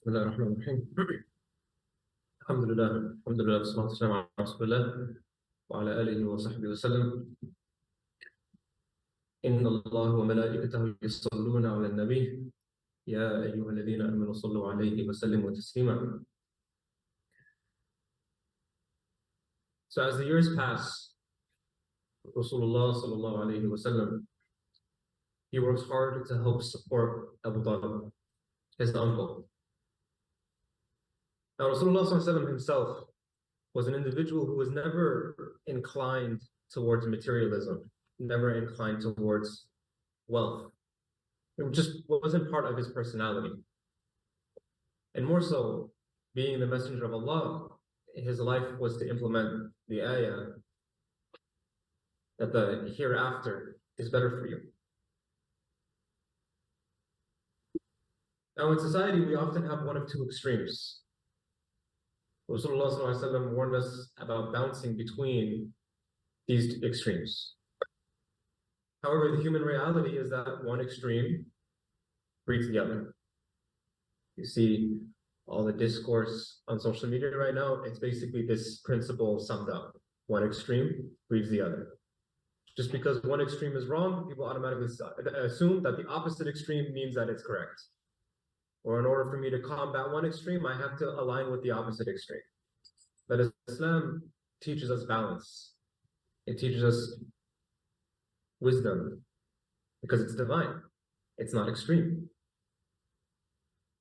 بسم الله الرحمن الرحيم. الحمد لله والصلاة والسلام على رسول الله وعلى آله وصحبه وسلم. إن الله وملائكته يصلون على النبي يا أيها الذين آمنوا صلوا عليه وسلموا تسليما. So as the years pass, Rasulullah sallallahu alayhi wa sallam, he works hard to help support Abu Talib, his uncle. Now Rasulullah sallallahu alayhi wa sallam himself was an individual who was never inclined towards materialism, never inclined towards wealth. It just wasn't part of his personality. And more so, being the messenger of Allah, his life was to implement the ayah that the hereafter is better for you. Now in society, we often have one of two extremes. Rasulullah ﷺ warned us about bouncing between these extremes. However, the human reality is that one extreme breeds the other. You see all the discourse on social media right now, it's basically this principle summed up. One extreme breeds the other. Just because one extreme is wrong, people automatically assume that the opposite extreme means that it's correct. Or in order for me to combat one extreme, I have to align with the opposite extreme. But Islam teaches us balance. It teaches us wisdom because it's divine. It's not extreme.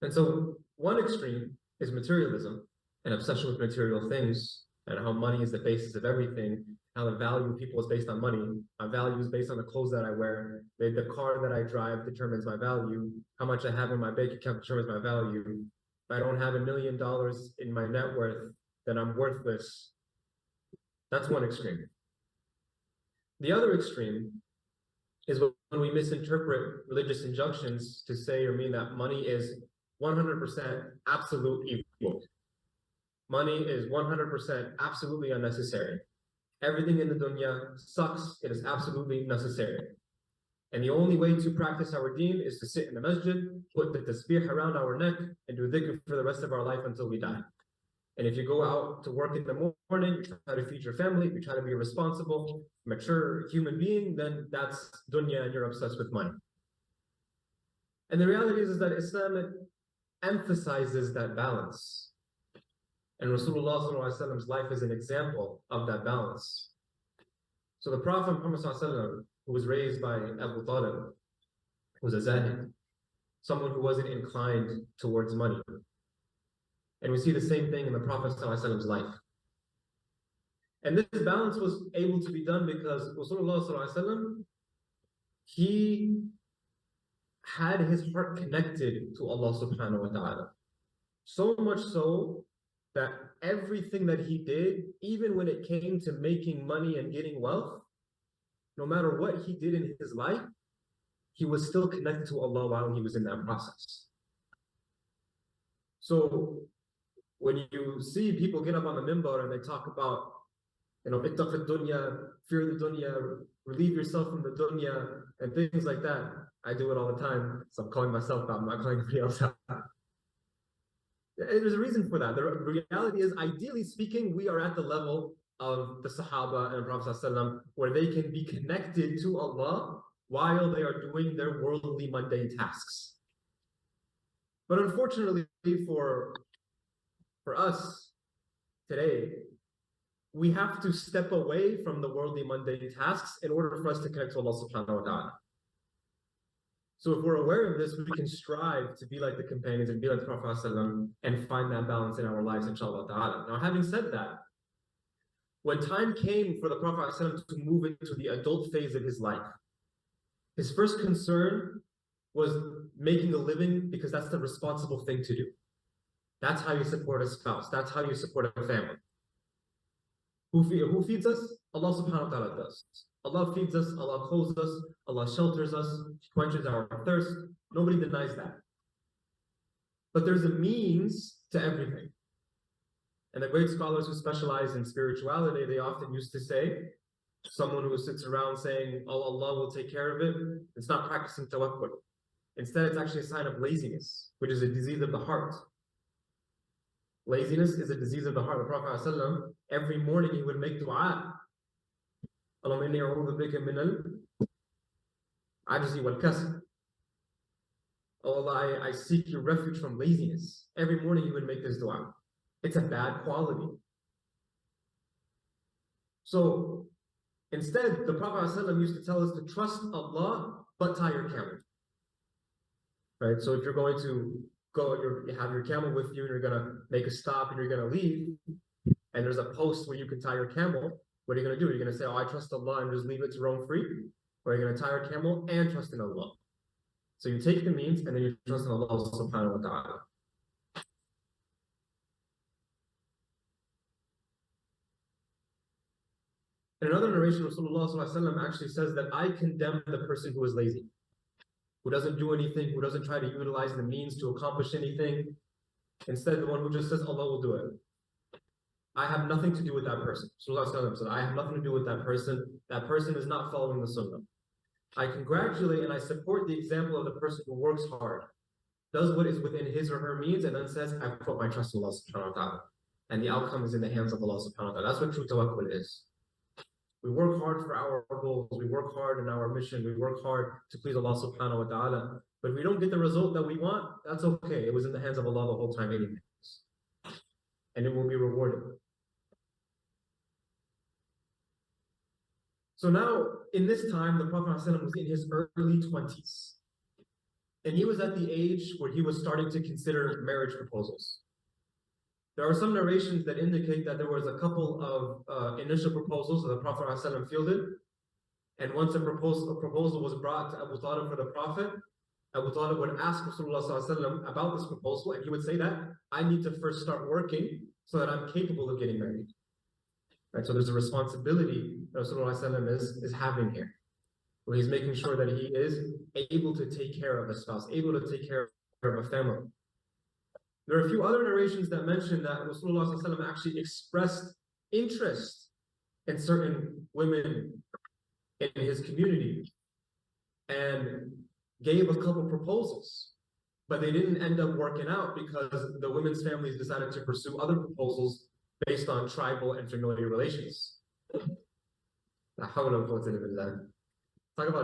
And so one extreme is materialism, an obsession with material things, and how money is the basis of everything, how the value of people is based on money. My value is based on the clothes that I wear. The car that I drive determines my value. How much I have in my bank account determines my value. If I don't have $1 million in my net worth, then I'm worthless. That's one extreme. The other extreme is when we misinterpret religious injunctions to say or mean that money is 100% absolute evil. Money is 100% absolutely unnecessary. Everything in the dunya sucks. It is absolutely necessary. And the only way to practice our deen is to sit in the masjid, put the tasbih around our neck, and do dhikr for the rest of our life until we die. And if you go out to work in the morning, you try to feed your family, you try to be a responsible, mature human being, then that's dunya and you're obsessed with money. And the reality is that Islam emphasizes that balance. And Rasulullah's life is an example of that balance. So the Prophet Muhammad, who was raised by Abu Talib, was a zahid, someone who wasn't inclined towards money. And we see the same thing in the Prophet's life. And this balance was able to be done because Rasulullah, he had his heart connected to Allah subhanahu wa ta'ala. So much so that everything that he did, even when it came to making money and getting wealth, no matter what he did in his life, he was still connected to Allah while he was in that process. So when you see people get up on the minbar and they talk about, ittaq dunya, fear the dunya, relieve yourself from the dunya, and things like that, I do it all the time. So I'm calling myself out, I'm not calling anybody else out. There's a reason for that. The reality is, ideally speaking, we are at the level of the Sahaba and Prophet ﷺ, where they can be connected to Allah while they are doing their worldly mundane tasks. But unfortunately for us today, we have to step away from the worldly mundane tasks in order for us to connect to Allah subhanahu wa ta'ala. So if we're aware of this, we can strive to be like the companions and be like the Prophet ﷺ and find that balance in our lives, inshallah ta'ala. Now, having said that, when time came for the Prophet ﷺ to move into the adult phase of his life, his first concern was making a living because that's the responsible thing to do. That's how you support a spouse. That's how you support a family. Who feeds us? Allah subhanahu wa ta'ala does. Allah feeds us, Allah clothes us, Allah shelters us, quenches our thirst. Nobody denies that. But there's a means to everything. And the great scholars who specialize in spirituality, they often used to say, someone who sits around saying, oh, Allah will take care of it, it's not practicing tawakkul. Instead, it's actually a sign of laziness, which is a disease of the heart. Laziness is a disease of the heart. The Prophet ﷺ, every morning he would make dua. Allahumma inni a'udhu bika min al-ajzi wal-kasal. Oh Allah, I seek your refuge from laziness. Every morning he would make this dua. It's a bad quality. So instead, the Prophet ﷺ used to tell us to trust Allah, but tie your camel. Right? So if you're going to go, you have your camel with you, and you're going to make a stop, and you're going to leave, and there's a post where you can tie your camel, what are you going to do? You're going to say, oh, I trust Allah, and just leave it to roam free? Or you're going to tie your camel and trust in Allah? So you take the means, and then you trust in Allah subhanahu wa ta'ala. In another narration, Rasulullah actually says that I condemn the person who is lazy, who doesn't do anything, who doesn't try to utilize the means to accomplish anything. Instead, the one who just says, Allah will do it. I have nothing to do with that person. Rasulullah said, I have nothing to do with that person. That person is not following the sunnah. I congratulate and I support the example of the person who works hard, does what is within his or her means, and then says, I put my trust in Allah subhanahu wa ta'ala. And the outcome is in the hands of Allah subhanahu wa ta'ala. That's what true tawakkul is. We work hard for our goals, we work hard in our mission, we work hard to please Allah subhanahu wa ta'ala. But if we don't get the result that we want, that's okay. It was in the hands of Allah the whole time anyways. And it will be rewarded. So now, in this time, the Prophet ﷺ was in his early 20s. And he was at the age where he was starting to consider marriage proposals. There are some narrations that indicate that there was a couple of initial proposals that the Prophet ﷺ fielded. And once a proposal was brought to Abu Talib for the Prophet, Abu Talib would ask Rasulullah ﷺ about this proposal, and he would say that, I need to first start working so that I'm capable of getting married. Right? So there's a responsibility that Rasulullah ﷺ is having here, where he's making sure that he is able to take care of a spouse, able to take care of a family. There are a few other narrations that mention that Rasulullah ﷺ actually expressed interest in certain women in his community and gave a couple proposals, but they didn't end up working out because the women's families decided to pursue other proposals based on tribal and familiar relations. Talk about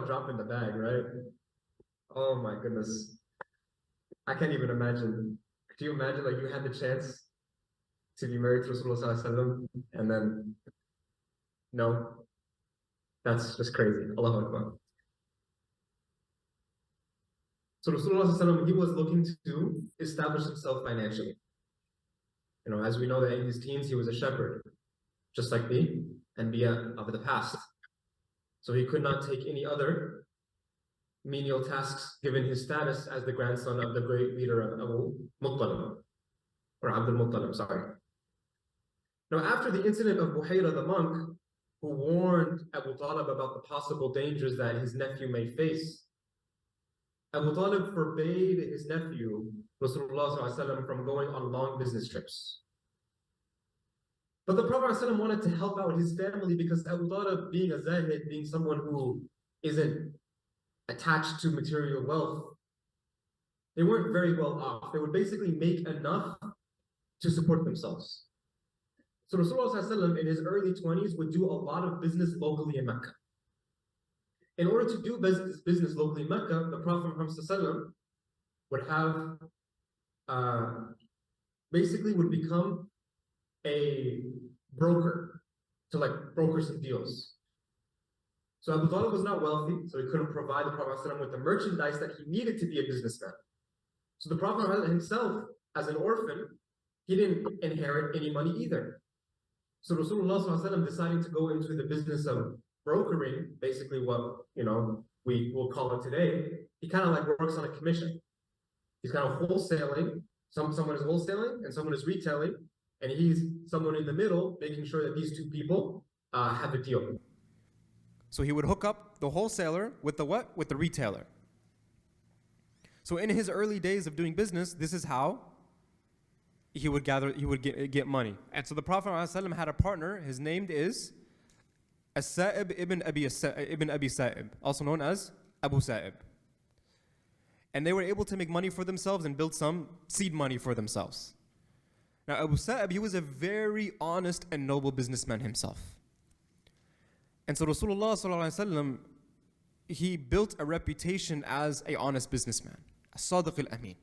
dropping the bag, right? Oh my goodness. I can't even imagine. Could you imagine, like, you had the chance to be married to Rasulullah ﷺ and then no? That's just crazy. Allahu Akbar. So Rasulullah ﷺ, he was looking to establish himself financially. You know, as we know that in his teens, he was a shepherd, just like the Anbiya of the past. So he could not take any other menial tasks given his status as the grandson of the great leader of Abu Muttalib, or Abdul Muttalib, sorry. Now, after the incident of Buhayra the monk, who warned Abu Talib about the possible dangers that his nephew may face, Abu Talib forbade his nephew, Rasulullah ﷺ, from going on long business trips. But the Prophet ﷺ wanted to help out his family because Abu Talib, being a zahid, being someone who isn't attached to material wealth, they weren't very well off. They would basically make enough to support themselves. So Rasulullah ﷺ in his early 20s would do a lot of business locally in Mecca. In order to do business locally in Mecca, the Prophet Muhammad ﷺ would have, basically would become a broker to like broker some deals. So Abu Talib was not wealthy, so he couldn't provide the Prophet ﷺ with the merchandise that he needed to be a businessman. So the Prophet himself, as an orphan, he didn't inherit any money either. So Rasulullah ﷺ deciding to go into the business of brokering, basically what, you know, we will call it today, he kind of like works on a commission. He's kind of wholesaling. Someone is wholesaling and someone is retailing, and he's someone in the middle, making sure that these two people have a deal. So he would hook up the wholesaler with the what? With the retailer. So in his early days of doing business, this is how he would get money. And so the Prophet ﷺ had a partner. His name is As-Sa'ib ibn Abi Sa'ib, also known as Abu Sa'ib. And they were able to make money for themselves and build some seed money for themselves. Now, Abu Sa'ib, he was a very honest and noble businessman himself. And so Rasulullah sallallahu alaihi wasallam, he built a reputation as a honest businessman, a Sadiq al-Amin.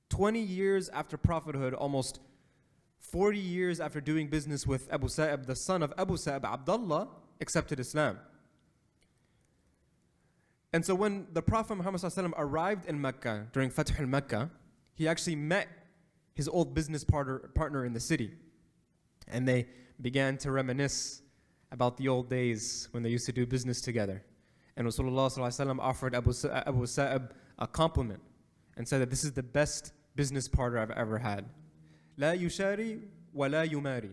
20 years after prophethood, almost 40 years after doing business with Abu Sa'ib, the son of Abu Sa'ib, Abdullah, accepted Islam. And so when the Prophet Muhammad sallallahu alaihi wasallam arrived in Mecca during Fath al-Makkah, he actually met his old business partner in the city. And they began to reminisce about the old days when they used to do business together. And Rasulullah ﷺ offered Abu Sa'ib a compliment and said that this is the best business partner I've ever had. La yushari wa la yumari.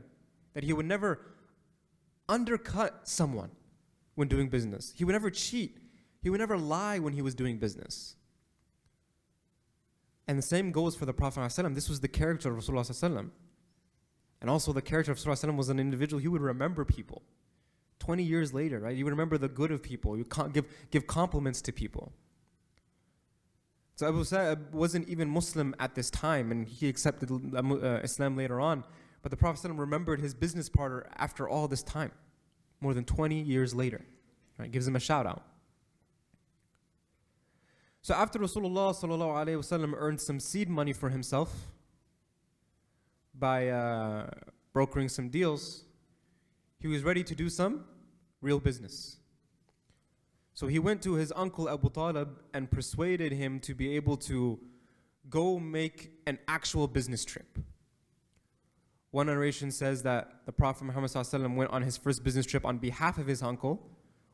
That he would never undercut someone when doing business. He would never cheat. He would never lie when he was doing business. And the same goes for the Prophet ﷺ. This was the character of Rasulullah ﷺ. And also the character of Rasulullah ﷺ was an individual, he would remember people. 20 years later, right? You remember the good of people. You can't give compliments to people. So Abu Sa'ib wasn't even Muslim at this time, and he accepted Islam later on. But the Prophet ﷺ remembered his business partner after all this time, more than 20 years later. Right? Gives him a shout out. So after Rasulullah ﷺ earned some seed money for himself by brokering some deals, he was ready to do some real business. So he went to his uncle Abu Talib and persuaded him to be able to go make an actual business trip. One narration says that the Prophet Muhammad ﷺ went on his first business trip on behalf of his uncle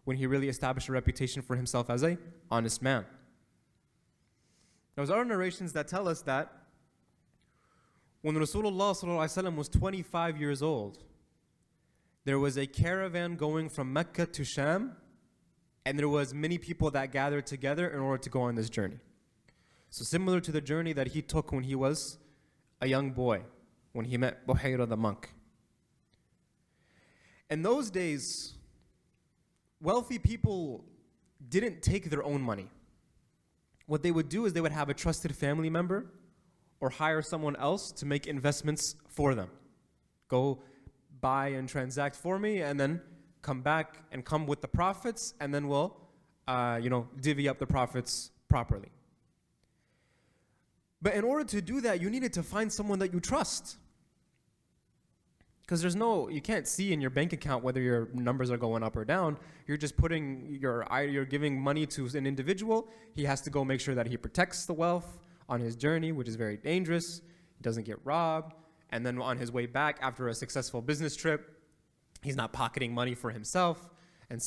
when he really established a reputation for himself as an honest man. There's other narrations that tell us that when Rasulullah ﷺ was 25 years old, there was a caravan going from Mecca to Sham, and there was many people that gathered together in order to go on this journey. So similar to the journey that he took when he was a young boy, when he met Buhayra the monk. In those days, wealthy people didn't take their own money. What they would do is they would have a trusted family member or hire someone else to make investments for them. Go buy and transact for me, and then come back and come with the profits, and then we'll, divvy up the profits properly. But in order to do that, you needed to find someone that you trust. Because you can't see in your bank account whether your numbers are going up or down. You're just you're giving money to an individual. He has to go make sure that he protects the wealth on his journey, which is very dangerous. He doesn't get robbed. And then on his way back after a successful business trip, he's not pocketing money for himself and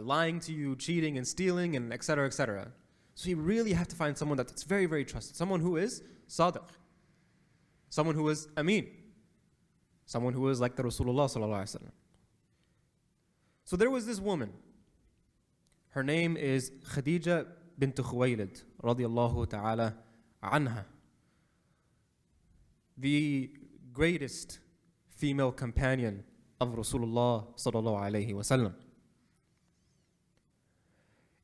lying to you, cheating and stealing, and et cetera, et cetera. So you really have to find someone that's very, very trusted. Someone who is Sadiq. Someone who is Amin. Someone who is like the Rasulullah sallallahu alaihi wasallam. So there was this woman. Her name is Khadija bint Khuwaylid radiyallahu ta'ala anha. The greatest female companion of Rasulullah sallallahu alaihi wasallam.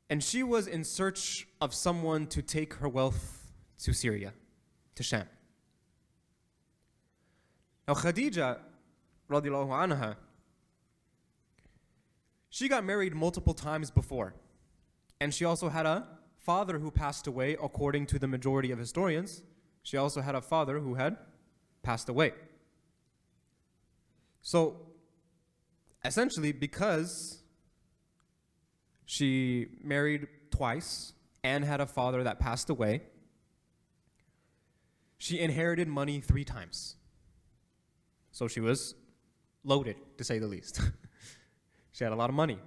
And she was in search of someone to take her wealth to Syria, to Sham. Now Khadija, radiallahu anha, she got married multiple times before. And she also had a father who passed away, according to the majority of historians. She also had a father who had passed away. So, essentially, because she married twice and had a father that passed away, she inherited money 3 times. So she was loaded, to say the least. She had a lot of money.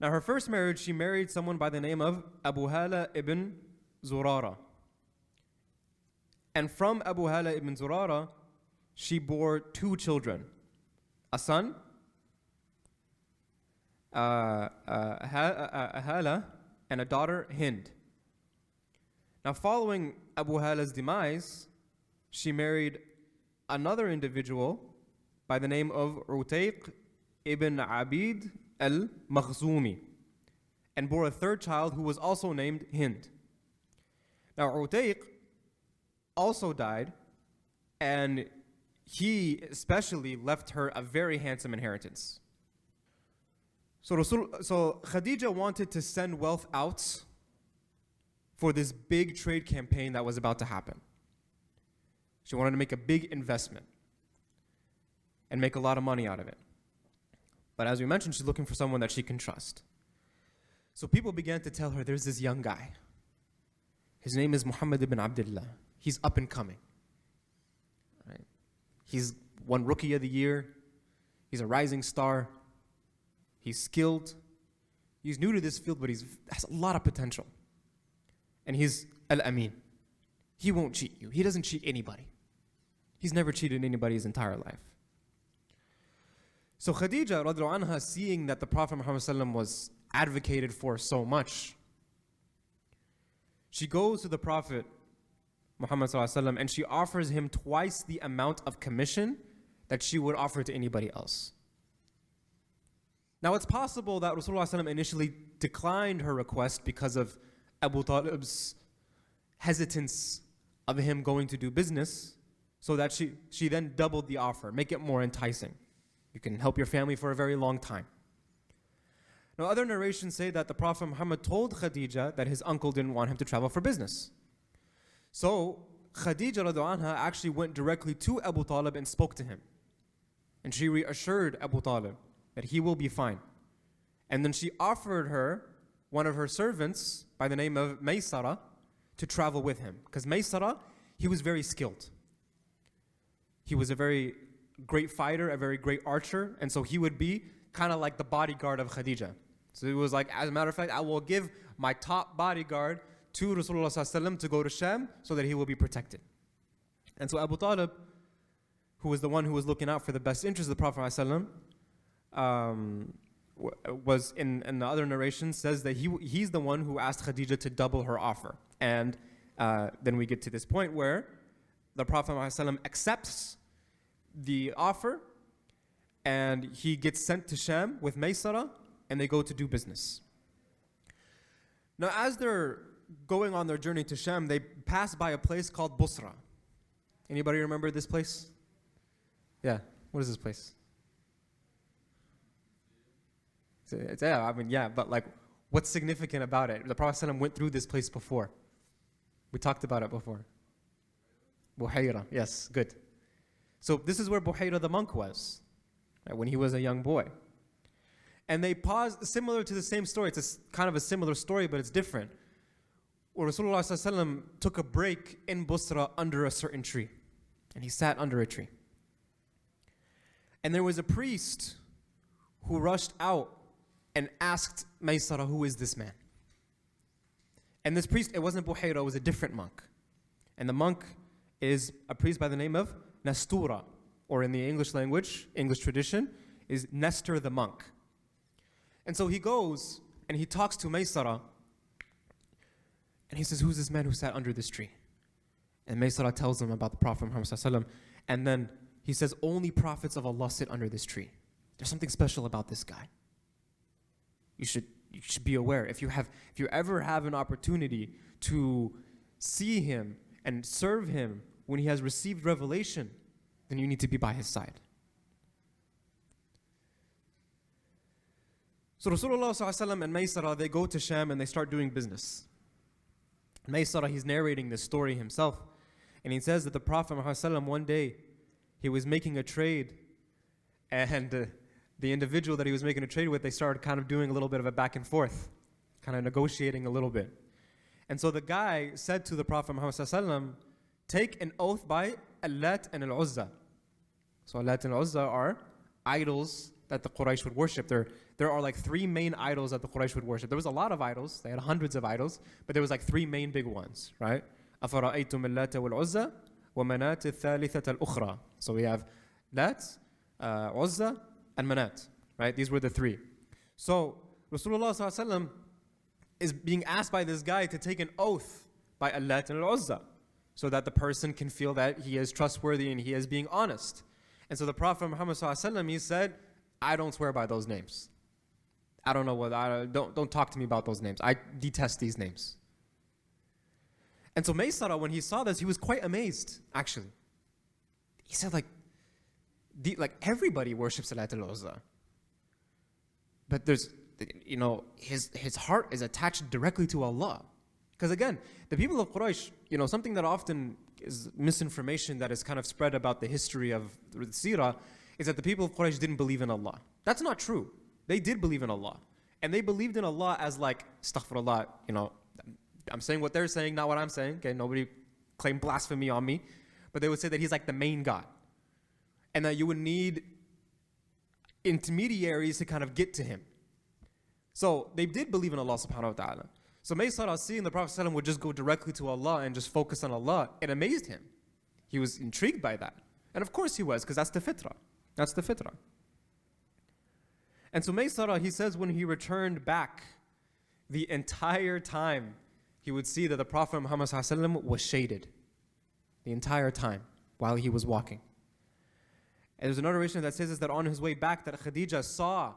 Now, her first marriage, she married someone by the name of Abu Hala ibn Zurara. And from Abu Hala ibn Zurara, she bore 2 children. A son, Hala, and a daughter, Hind. Now, following Abu Hala's demise, she married another individual by the name of Utayq ibn Abid al-Makhzumi, and bore a 3rd child who was also named Hind. Now, Utayq also died, and he especially left her a very handsome inheritance. So Khadija wanted to send wealth out for this big trade campaign that was about to happen. She wanted to make a big investment and make a lot of money out of it. But as we mentioned, she's looking for someone that she can trust. So people began to tell her, there's this young guy. His name is Muhammed ibn Abdullah. He's up and coming. Right? He's won Rookie of the Year. He's a rising star. He's skilled. He's new to this field, but he has a lot of potential. And he's Al-Amin. He won't cheat you. He doesn't cheat anybody. He's never cheated anybody his entire life. So Khadija, radiallahu anha, seeing that the Prophet Muhammad was advocated for so much, she goes to the Prophet Muhammad and she offers him twice the amount of commission that she would offer to anybody else. Now it's possible that Rasulullah initially declined her request because of Abu Talib's hesitance of him going to do business, so that she then doubled the offer, make it more enticing. You can help your family for a very long time. Now other narrations say that the Prophet Muhammad told Khadija that his uncle didn't want him to travel for business. So Khadija radiallahu anha actually went directly to Abu Talib and spoke to him. And she reassured Abu Talib that he will be fine. And then she offered her one of her servants by the name of Maysara to travel with him. Because Maysara, he was very skilled. He was a very great fighter, a very great archer, and so he would be kind of like the bodyguard of Khadija. So it was like, as a matter of fact, I will give my top bodyguard to Rasulullah ﷺ to go to Sham so that he will be protected. And so Abu Talib, who was the one who was looking out for the best interest of the Prophet ﷺ, was in the other narration says that he's the one who asked Khadija to double her offer. And then we get to this point where the Prophet ﷺ accepts the offer, and he gets sent to Sham with Maysara, and they go to do business. Now, as they're going on their journey to Sham, they pass by a place called Busra. Anybody remember this place? Yeah, what is this place? But like, what's significant about it? The Prophet ﷺ went through this place before. We talked about it before. Buhayra, yes, good. So this is where Buhayra the monk was, right, when he was a young boy. And they paused, similar to the same story. It's kind of a similar story, but it's different. Where Rasulullah ﷺ took a break in Busra under a certain tree. And he sat under a tree. And there was a priest who rushed out and asked Maysara, who is this man? And this priest, it wasn't Buhayra, it was a different monk. And the monk is a priest by the name of Nastura, or in the English language, English tradition, is Nestor the monk. And so he goes and he talks to Maysara, and he says, who's this man who sat under this tree? And Maysara tells him about the Prophet Muhammad ﷺ, and then he says, only prophets of Allah sit under this tree. There's something special about this guy. You should be aware. If you ever have an opportunity to see him and serve him when he has received revelation, then you need to be by his side. So Rasulullah ﷺ and Maysara, they go to Sham and they start doing business. Maysara, he's narrating this story himself. And he says that the Prophet Muhammad ﷺ, one day, he was making a trade, and the individual that he was making a trade with, they started kind of doing a little bit of a back and forth, kind of negotiating a little bit. And so the guy said to the Prophet Muhammad ﷺ, take an oath by Al-Lat and Al-Uzza. So Al-Lat and Al-Uzza are idols that the Quraysh would worship. There are like three main idols that the Quraysh would worship. There was a lot of idols. They had hundreds of idols, but there was like three main big ones, right? أَفَرَأَيْتُمُ اللَّاتَ وَالْعُزَّى وَمَنَاتِ الثَّالِثَةَ الْأُخْرَى. So we have Lat, Uzza, and Manat, right? These were the three. So Rasulullah ﷺ is being asked by this guy to take an oath by Al-Lat and Al-Uzza, so that the person can feel that he is trustworthy and he is being honest. And so the Prophet Muhammad ﷺ, he said, I don't swear by those names. I don't know what, don't talk to me about those names. I detest these names. And so Maysara, when he saw this, he was quite amazed, actually. He said, like everybody worships Lat al-Uzza. But there's, his heart is attached directly to Allah. Because again, the people of Quraysh, something that often is misinformation that is kind of spread about the history of the Seerah is that the people of Quraysh didn't believe in Allah. That's not true. They did believe in Allah. And they believed in Allah as like, astaghfirullah, I'm saying what they're saying, not what I'm saying. Okay, nobody claim blasphemy on me. But they would say that he's like the main God. And that you would need intermediaries to kind of get to him. So they did believe in Allah subhanahu wa ta'ala. So Maysara, seeing the Prophet ﷺ would just go directly to Allah and just focus on Allah, it amazed him. He was intrigued by that. And of course he was, because that's the fitrah. That's the fitrah. And so Maysara, he says when he returned back, the entire time he would see that the Prophet Muhammad ﷺ was shaded. The entire time while he was walking. And there's another narration that says that on his way back that Khadija saw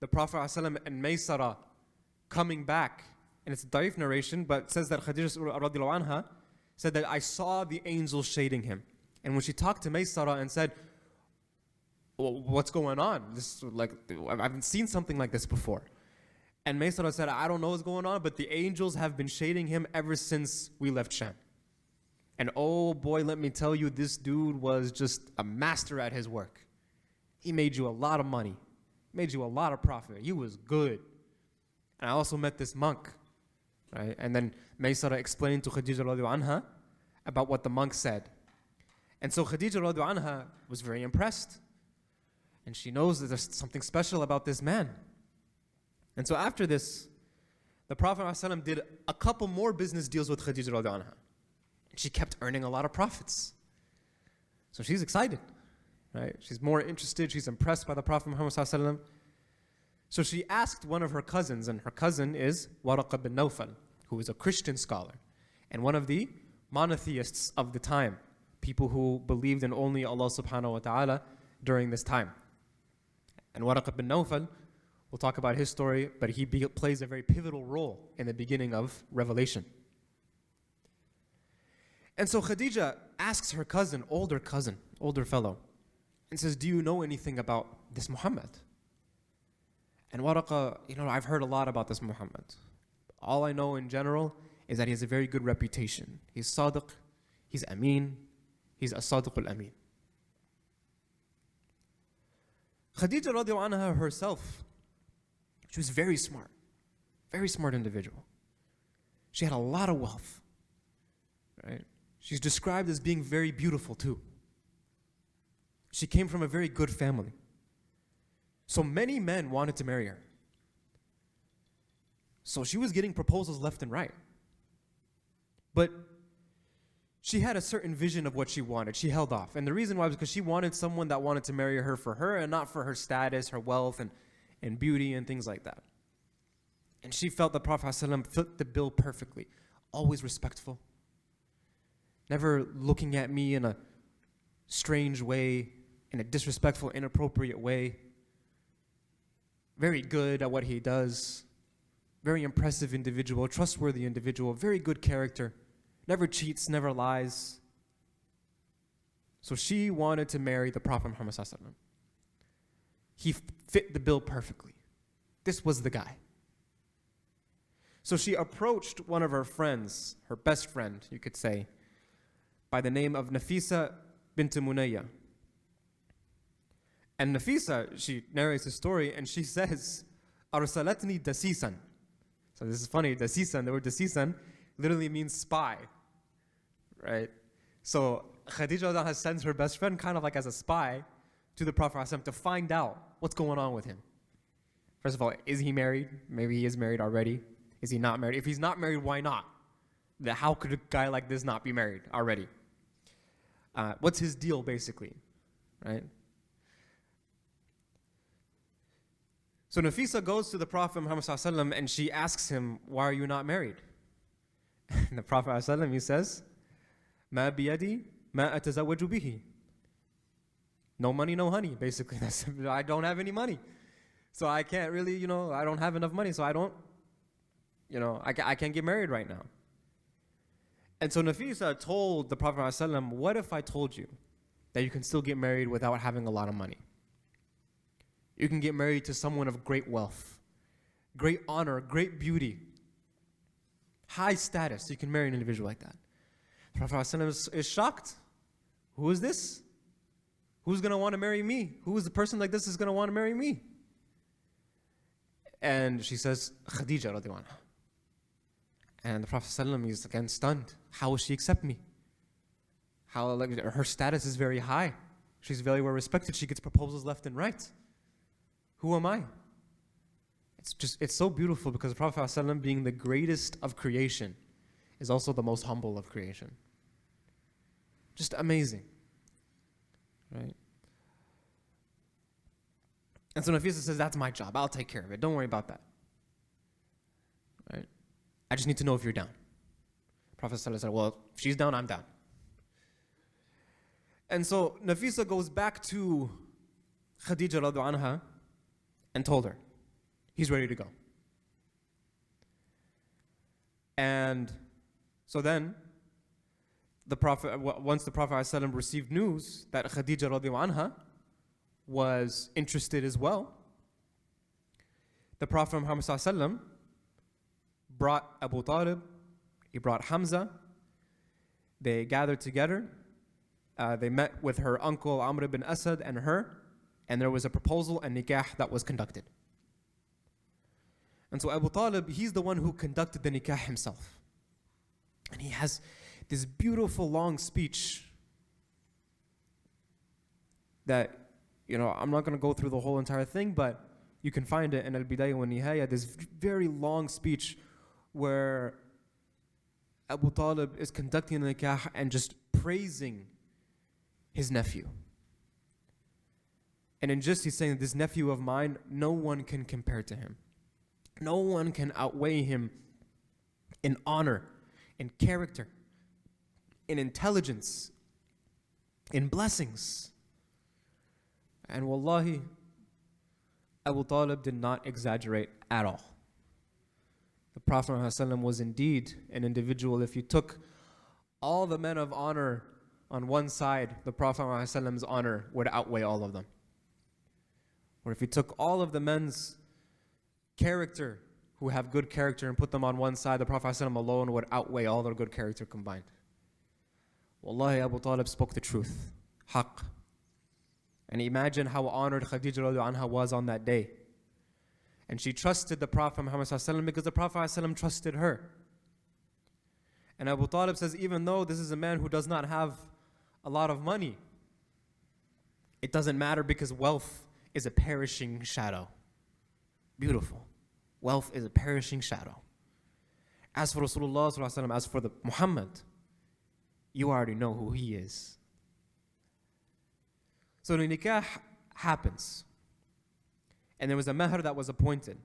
the Prophet ﷺ and Maysara coming back. And it's a da'if narration, but it says that Khadija radiallahu anha said that I saw the angels shading him. And when she talked to Maysara and said, well, what's going on? I haven't seen something like this before. And Maysara said, I don't know what's going on, but the angels have been shading him ever since we left Sham. And oh boy, let me tell you, this dude was just a master at his work. He made you a lot of money, made you a lot of profit. He was good. And I also met this monk. Right? And then Maysara explained to Khadija radiallahu anha about what the monk said. And so Khadija radiallahu anha was very impressed. And she knows that there's something special about this man. And so after this, the Prophet ﷺ did a couple more business deals with Khadija radiallahu anha. And she kept earning a lot of profits. So she's excited. Right? She's more interested, she's impressed by the Prophet Muhammad ﷺ. So she asked one of her cousins, and her cousin is Waraqa bin Nawfal, who is a Christian scholar and one of the monotheists of the time, people who believed in only Allah subhanahu wa ta'ala during this time. And Waraqa bin Nawfal, we'll talk about his story, but he plays a very pivotal role in the beginning of Revelation. And so Khadija asks her cousin, older fellow, and says, do you know anything about this Muhammad? And Waraqa, I've heard a lot about this Muhammad. All I know in general is that he has a very good reputation. He's Sadiq, he's Ameen, he's As-Sadiq al-Ameen. Khadija radiallahu anha herself, she was very smart individual. She had a lot of wealth, right? She's described as being very beautiful too. She came from a very good family. So many men wanted to marry her. So she was getting proposals left and right. But she had a certain vision of what she wanted. She held off. And the reason why was because she wanted someone that wanted to marry her for her and not for her status, her wealth, and beauty and things like that. And she felt the Prophet ﷺ fit the bill perfectly. Always respectful. Never looking at me in a strange way, in a disrespectful, inappropriate way. Very good at what he does. Very impressive individual, trustworthy individual, very good character. Never cheats, never lies. So she wanted to marry the Prophet Muhammad ﷺ. He fit the bill perfectly. This was the guy. So she approached one of her friends, her best friend, you could say, by the name of Nafisa bint Munayya. And Nafisa, she narrates the story and she says, Arsalatni dasisan. So this is funny, dasisan, the word dasisan literally means spy, right? So Khadija sends her best friend kind of like as a spy to the Prophet ﷺ to find out what's going on with him. First of all, is he married? Maybe he is married already. Is he not married? If he's not married, why not? How could a guy like this not be married already? What's his deal, basically, right? So Nafisa goes to the Prophet Muhammad ﷺ and she asks him, why are you not married? And the Prophet ﷺ, he says, Ma biyadi ma atazawwaju bihi. No money, no honey, basically. I don't have any money. So I can't really, I don't have enough money, so I don't, I can't get married right now. And so Nafisa told the Prophet ﷺ, what if I told you that you can still get married without having a lot of money? You can get married to someone of great wealth, great honor, great beauty, high status. You can marry an individual like that. The Prophet ﷺ is shocked. Who is this? Who's going to want to marry me? Who is the person like this is going to want to marry me? And she says, Khadija radiallahu anha. And the Prophet ﷺ is again stunned. How will she accept me? How, like, her status is very high. She's very well respected. She gets proposals left and right. Who am I? It's so beautiful because the Prophet ﷺ, being the greatest of creation, is also the most humble of creation. Just amazing. Right? And so Nafisa says, that's my job. I'll take care of it. Don't worry about that. Right? I just need to know if you're down. Prophet ﷺ said, well, if she's down, I'm down. And so Nafisa goes back to Khadija radiallahu anha and told her, he's ready to go. And so then, once the Prophet ﷺ received news that Khadija radiallahu anha was interested as well, the Prophet Muhammad ﷺ brought Abu Talib, he brought Hamza, they gathered together, they met with her uncle Amr ibn Asad and her, and there was a proposal and nikah that was conducted. And so Abu Talib, he's the one who conducted the nikah himself. And he has this beautiful long speech that, I'm not going to go through the whole entire thing, but you can find it in Al-Bidayah wa Nihaya, this very long speech where Abu Talib is conducting the nikah and just praising his nephew. And in just he's saying, this nephew of mine, no one can compare to him. No one can outweigh him in honor, in character, in intelligence, in blessings. And wallahi, Abu Talib did not exaggerate at all. The Prophet ﷺ was indeed an individual. If you took all the men of honor on one side, the Prophet ﷺ's honor would outweigh all of them. Or if you took all of the men's character who have good character and put them on one side, the Prophet ﷺ alone would outweigh all their good character combined. Wallahi, Abu Talib spoke the truth, haqq. And imagine how honored Khadija radiallahu anha was on that day. And she trusted the Prophet Muhammad ﷺ because the Prophet ﷺ trusted her. And Abu Talib says, even though this is a man who does not have a lot of money, it doesn't matter because wealth is a perishing shadow. Beautiful. Wealth is a perishing shadow. As for Rasulullah sallallahu alaihi wasallam, as for the Muhammad, you already know who he is. So the nikah happens. And there was a mahr that was appointed.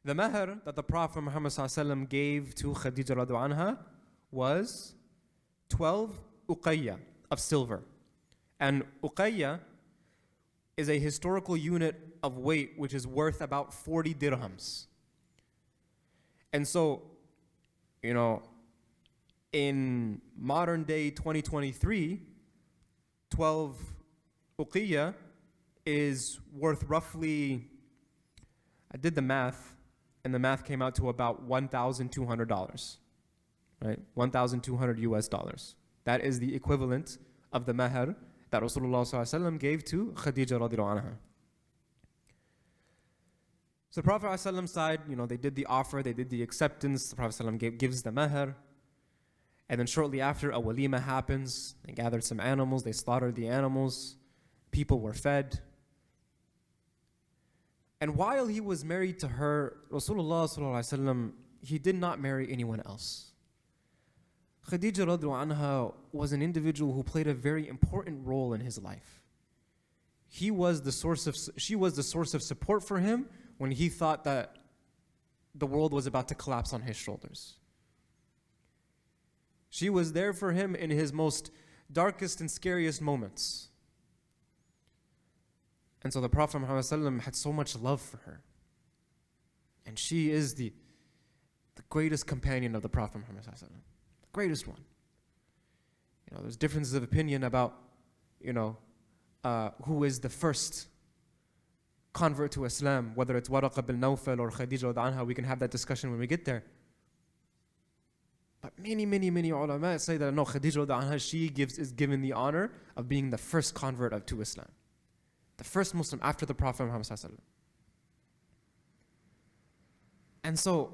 The mahr that the Prophet Muhammad sallallahu alaihi wasallam gave to Khadija radiallahu anha was 12 uqayya of silver. And uqayya is a historical unit of weight which is worth about 40 dirhams. And so, in modern day 2023, 12 uqiyya is worth roughly, I did the math, and the math came out to about $1,200, right? 1,200 US dollars. That is the equivalent of the mahr that Rasulullah ﷺ gave to Khadija radiallahu anha. So the Prophet ﷺ side, they did the offer, they did the acceptance. The Prophet ﷺ gives the mahr. And then shortly after, a walima happens. They gathered some animals, they slaughtered the animals. People were fed. And while he was married to her, Rasulullah ﷺ, he did not marry anyone else. Khadija radiallahu anha was an individual who played a very important role in his life. She was the source of support for him when he thought that the world was about to collapse on his shoulders. She was there for him in his most darkest and scariest moments. And so the Prophet Muhammad ﷺ had so much love for her. And she is the greatest companion of the Prophet Muhammad ﷺ. Greatest one. There's differences of opinion about, who is the first convert to Islam, whether it's Waraqa bin Nawfal or Khadija anha. We can have that discussion when we get there. But many ulama say that no, Khadija anha, she is given the honor of being the first convert to Islam. The first Muslim after the Prophet Muhammad sallallahu alaihi wasallam. And so,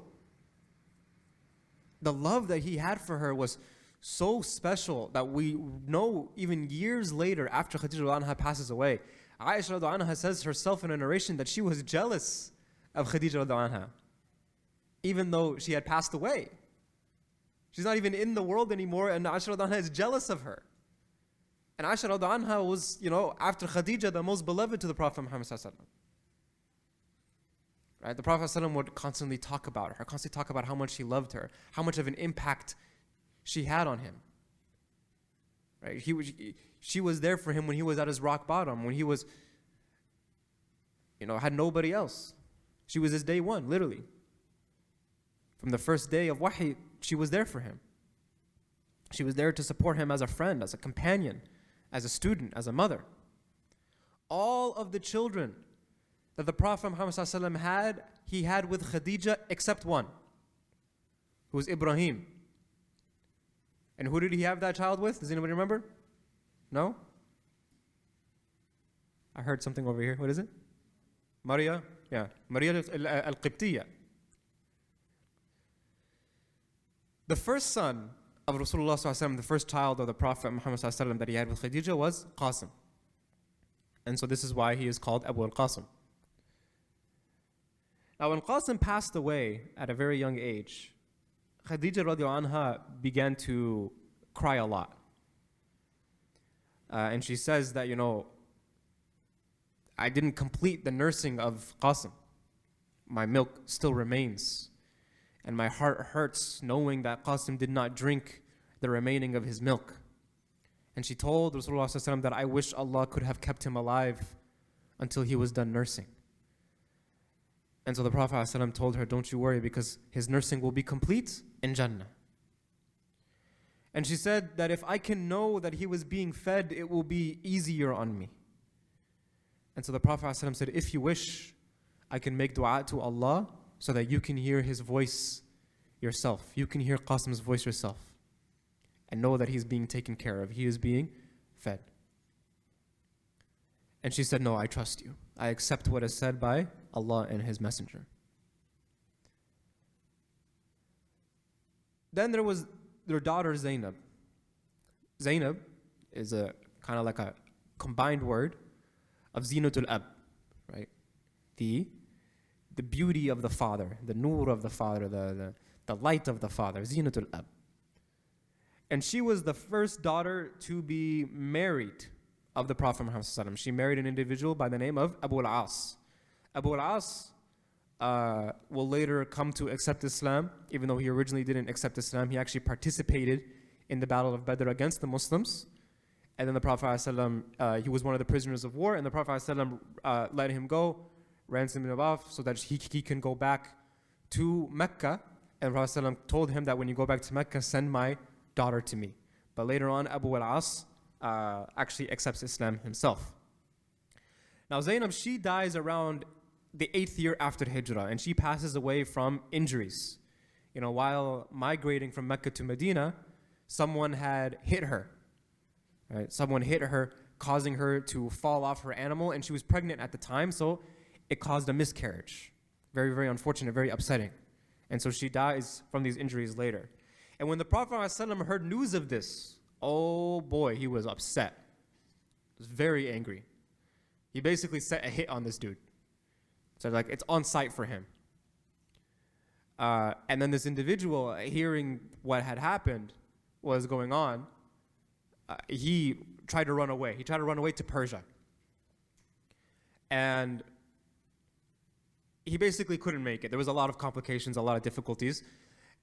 the love that he had for her was so special that we know even years later, after Khadija anha passes away, Aisha anha says herself in a narration that she was jealous of Khadija anha, even though she had passed away. She's not even in the world anymore, and Aisha anha is jealous of her. And Aisha anha was, after Khadija, the most beloved to the Prophet Muhammad sallallahu alaihi wasallam. Right? The Prophet ﷺ would constantly talk about her, constantly talk about how much he loved her, how much of an impact she had on him. Right? She was there for him when he was at his rock bottom, when he was, had nobody else. She was his day one, literally. From the first day of wahi, she was there for him. She was there to support him as a friend, as a companion, as a student, as a mother. All of the children that the Prophet Muhammad ﷺ had, he had with Khadija except one, who was Ibrahim. And who did he have that child with? Does anybody remember? No? I heard something over here. What is it? Maria? Yeah. Maria al-Qibtiyya. The first son of Rasulullah ﷺ, the first child of the Prophet Muhammad ﷺ that he had with Khadija was Qasim. And so this is why he is called Abu al-Qasim. Now when Qasim passed away at a very young age, Khadija radiallahu anha began to cry a lot. And she says that, I didn't complete the nursing of Qasim. My milk still remains. And my heart hurts knowing that Qasim did not drink the remaining of his milk. And she told Rasulullah ﷺ that I wish Allah could have kept him alive until he was done nursing. And so the Prophet ﷺ told her, don't you worry, because his nursing will be complete in Jannah. And she said that if I can know that he was being fed, it will be easier on me. And so the Prophet ﷺ said, if you wish, I can make dua to Allah so that you can hear his voice yourself. You can hear Qasim's voice yourself. And know that he's being taken care of. He is being fed. And she said, no, I trust you. I accept what is said by Allah and His Messenger. Then there was their daughter Zainab. Zainab is a kind of like a combined word of Zinatul Ab, right? The beauty of the father, the nur of the father, the light of the father, Zinatul Ab. And she was the first daughter to be married of the Prophet Muhammad sallallahu alaihi wasallam. She married an individual by the name of Abu al-As. Abu al-As will later come to accept Islam, even though he originally didn't accept Islam. He actually participated in the Battle of Badr against the Muslims. And then the Prophet ﷺ, he was one of the prisoners of war, and the Prophet ﷺ let him go, ransomed him off so that he can go back to Mecca. And the Prophet ﷺ told him that when you go back to Mecca, send my daughter to me. But later on, Abu al-As actually accepts Islam himself. Now Zainab, she dies around the 8th year after Hijrah, and she passes away from injuries. While migrating from Mecca to Medina, someone had hit her. Right? Someone hit her, causing her to fall off her animal, and she was pregnant at the time, so it caused a miscarriage. Very, very unfortunate, very upsetting. And so she dies from these injuries later. And when the Prophet ﷺ heard news of this, oh boy, he was upset. He was very angry. He basically set a hit on this dude. So it's on site for him. And then this individual, hearing what had happened, what was going on, he tried to run away. He tried to run away to Persia. And he basically couldn't make it. There was a lot of complications, a lot of difficulties.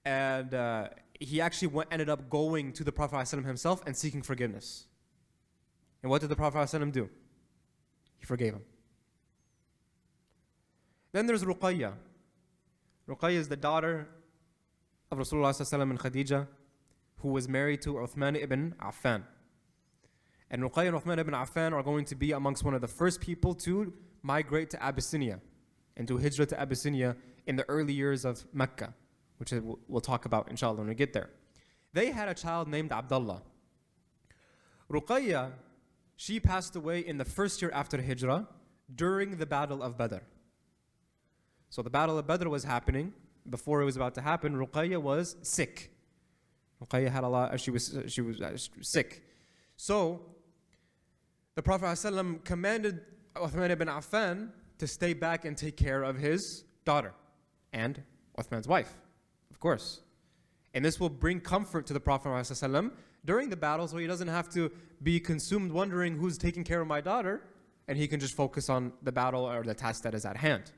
And he actually ended up going to the Prophet ﷺ himself and seeking forgiveness. And what did the Prophet ﷺ do? He forgave him. Then there's Ruqayya. Ruqayya is the daughter of Rasulullah ﷺ and Khadija, who was married to Uthman ibn Affan. And Ruqayya and Uthman ibn Affan are going to be amongst one of the first people to migrate to Abyssinia and do hijrah to Abyssinia in the early years of Mecca, which we'll talk about inshallah when we get there. They had a child named Abdullah. Ruqayya, she passed away in the first year after hijrah during the Battle of Badr. So the Battle of Badr was happening. Before it was about to happen, Ruqayya was sick. Ruqayya had she was sick. So the Prophet ﷺ commanded Uthman ibn Affan to stay back and take care of his daughter and Uthman's wife, of course. And this will bring comfort to the Prophet ﷺ during the battle, so he doesn't have to be consumed wondering who's taking care of my daughter, and he can just focus on the battle or the task that is at hand.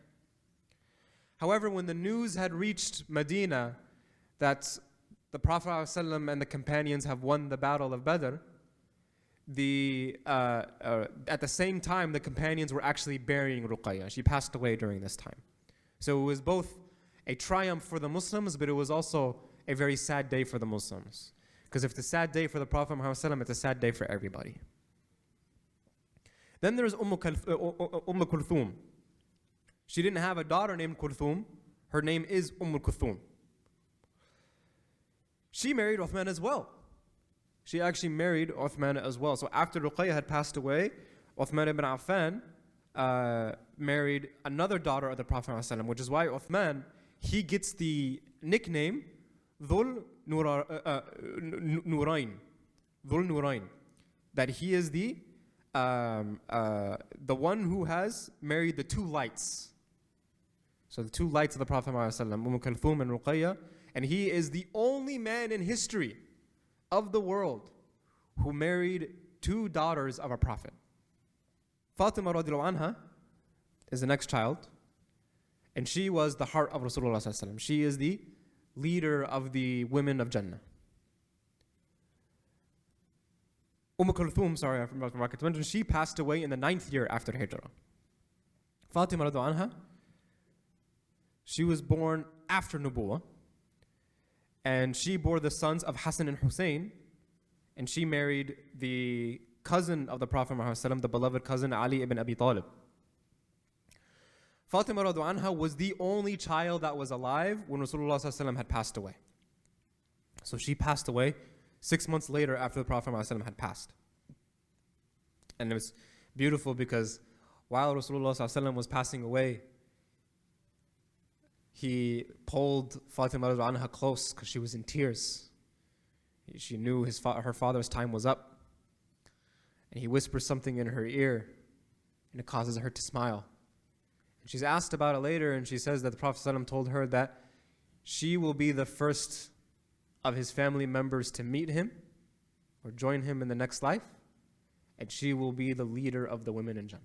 However, when the news had reached Medina that the Prophet ﷺ and the companions have won the Battle of Badr, at the same time, the companions were actually burying Ruqayya. She passed away during this time. So it was both a triumph for the Muslims, but it was also a very sad day for the Muslims. Because if it's a sad day for the Prophet Muhammad, it's a sad day for everybody. Then there's Kulthum. She didn't have a daughter named Kulthum. Her name is Kulthum. She married Uthman as well. She actually married Uthman as well. So after Ruqayya had passed away, Uthman ibn Affan married another daughter of the Prophet ﷺ, which is why Uthman, he gets the nickname Dhul Nurayn. Dhul Nurayn. That he is the one who has married the two lights. So the two lights of the Prophet ﷺ, Kulthum and Ruqayya. And he is the only man in history of the world who married two daughters of a prophet. Fatima radiallahu anha is the next child, and she was the heart of Rasulullah sallallahu alaihi wasallam. She is the leader of the women of Jannah. Kulthum, sorry, I forgot to mention, she passed away in the 9th year after Hijrah. Fatima radiallahu anha, she was born after Nubuwah, and she bore the sons of Hassan and Hussein, and she married the cousin of the Prophet Muhammad, the beloved cousin Ali ibn Abi Talib. Fatima radiallahu anha was the only child that was alive when Rasulullah had passed away. So she passed away 6 months later after the Prophet Muhammad had passed. And it was beautiful because while Rasulullah was passing away, he pulled Fatima radiallahu anha close because she was in tears. She knew her father's time was up. And he whispers something in her ear, and it causes her to smile. And she's asked about it later, and she says that the Prophet ﷺ told her that she will be the first of his family members to meet him or join him in the next life, and she will be the leader of the women in Jannah.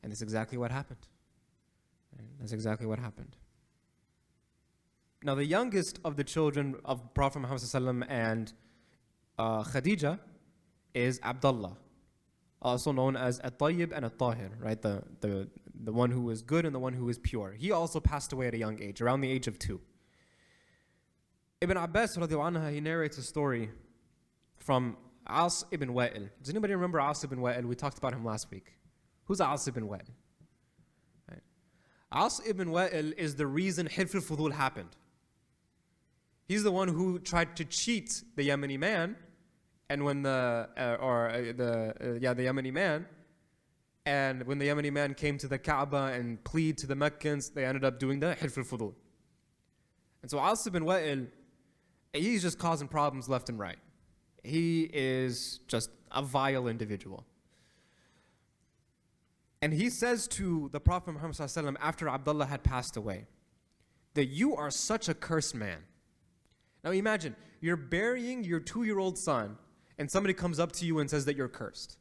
And that's exactly what happened. That's exactly what happened. Now, the youngest of the children of Prophet Muhammad ﷺ and Khadija is Abdullah, also known as At-Tayyib and At-Tahir, right? The one who is good and the one who is pure. He also passed away at a young age, around the age of 2. Ibn Abbas radiallahu anhu, he narrates a story from As ibn Wa'il. Does anybody remember As ibn Wa'il? We talked about him last week. Who's As ibn Wa'il? Right. As ibn Wa'il is the reason Hilf al-Fudul happened. He's the one who tried to cheat the Yemeni man, and when the Yemeni man, and when the Yemeni man came to the Kaaba and plead to the Meccans, they ended up doing the Hilf al-Fudul. And so As ibn Wa'il, he's just causing problems left and right. He is just a vile individual. And he says to the Prophet Muhammad ﷺ after Abdullah had passed away, that you are such a cursed man. Now imagine, you're burying your 2-year-old son, and somebody comes up to you and says that you're cursed.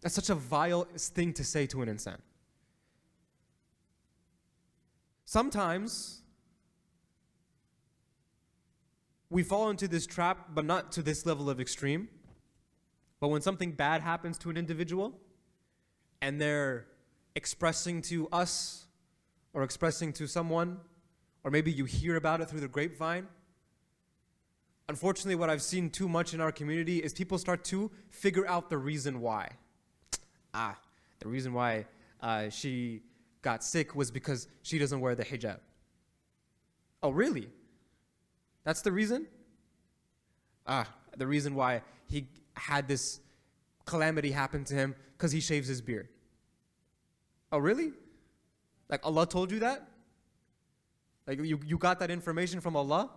That's such a vile thing to say to an insan. Sometimes we fall into this trap, but not to this level of extreme. But when something bad happens to an individual, and they're expressing to us, or expressing to someone, or maybe you hear about it through the grapevine, Unfortunately, what I've seen too much in our community is people start to figure out the reason why. The reason why she got sick was because she doesn't wear the hijab. Oh, really? That's the reason? The reason why he had this calamity happen to him because he shaves his beard. Oh, really? Like Allah told you that? Like you got that information from Allah?